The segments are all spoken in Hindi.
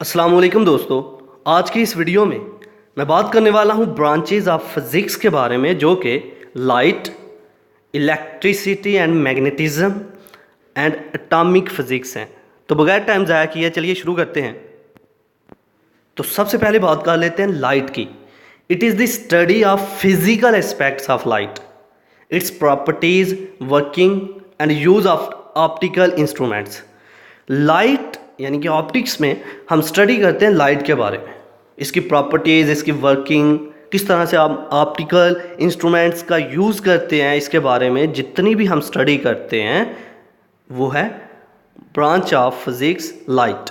अस्सलाम वालेकुम दोस्तों, आज की इस वीडियो में मैं बात करने वाला हूँ ब्रांचेज ऑफ फिज़िक्स के बारे में, जो कि light, electricity and magnetism and atomic physics हैं। तो बगैर टाइम ज़ाया किए चलिए शुरू करते हैं। तो सबसे पहले बात कर लेते हैं लाइट की। It is the study of physical aspects of light, it's properties, working and use of optical instruments. Light यानी कि ऑप्टिक्स में हम स्टडी करते हैं लाइट के बारे में, इसकी प्रॉपर्टीज़, इसकी वर्किंग, किस तरह से हम ऑप्टिकल इंस्ट्रूमेंट्स का यूज़ करते हैं, इसके बारे में जितनी भी हम स्टडी करते हैं वो है branch of physics light.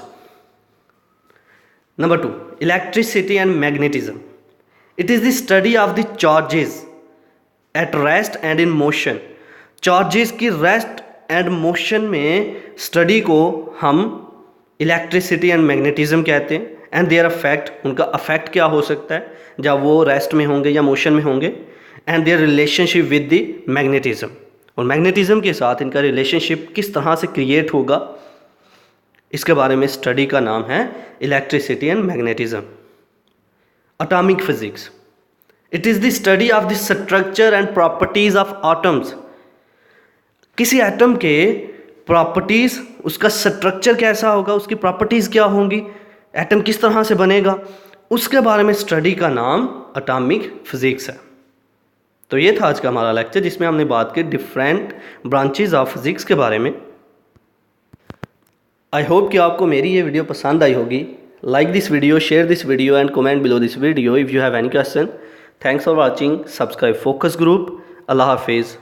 Number 2, electricity and magnetism. It is the study of the charges at rest and in motion. Charges की रेस्ट एंड मोशन में स्टडी को हम इलेक्ट्रिसिटी एंड मैग्नेटिज्म कहते हैं। एंड देयर अफेक्ट, उनका अफेक्ट क्या हो सकता है जब वो रेस्ट में होंगे या मोशन में होंगे। And their relationship with the magnetism, और मैग्नेटिज्म के साथ इनका रिलेशनशिप किस तरह से क्रिएट होगा, इसके बारे में स्टडी का नाम है electricity and magnetism. Atomic physics. It is the study of the structure and properties of atoms. किसी एटम के प्रॉपर्टीज़, उसका स्ट्रक्चर कैसा होगा, उसकी प्रॉपर्टीज़ क्या होंगी, एटम किस तरह से बनेगा, उसके बारे में स्टडी का नाम एटॉमिक फिजिक्स है। तो ये था आज का हमारा लेक्चर, जिसमें हमने बात की डिफरेंट ब्रांचेज ऑफ फिजिक्स के बारे में। आई होप कि आपको मेरी ये वीडियो पसंद आई होगी। Like this video, share this video and comment below this video if you have any question. Thanks for watching. Subscribe focus group. अल्लाह हाफिज़।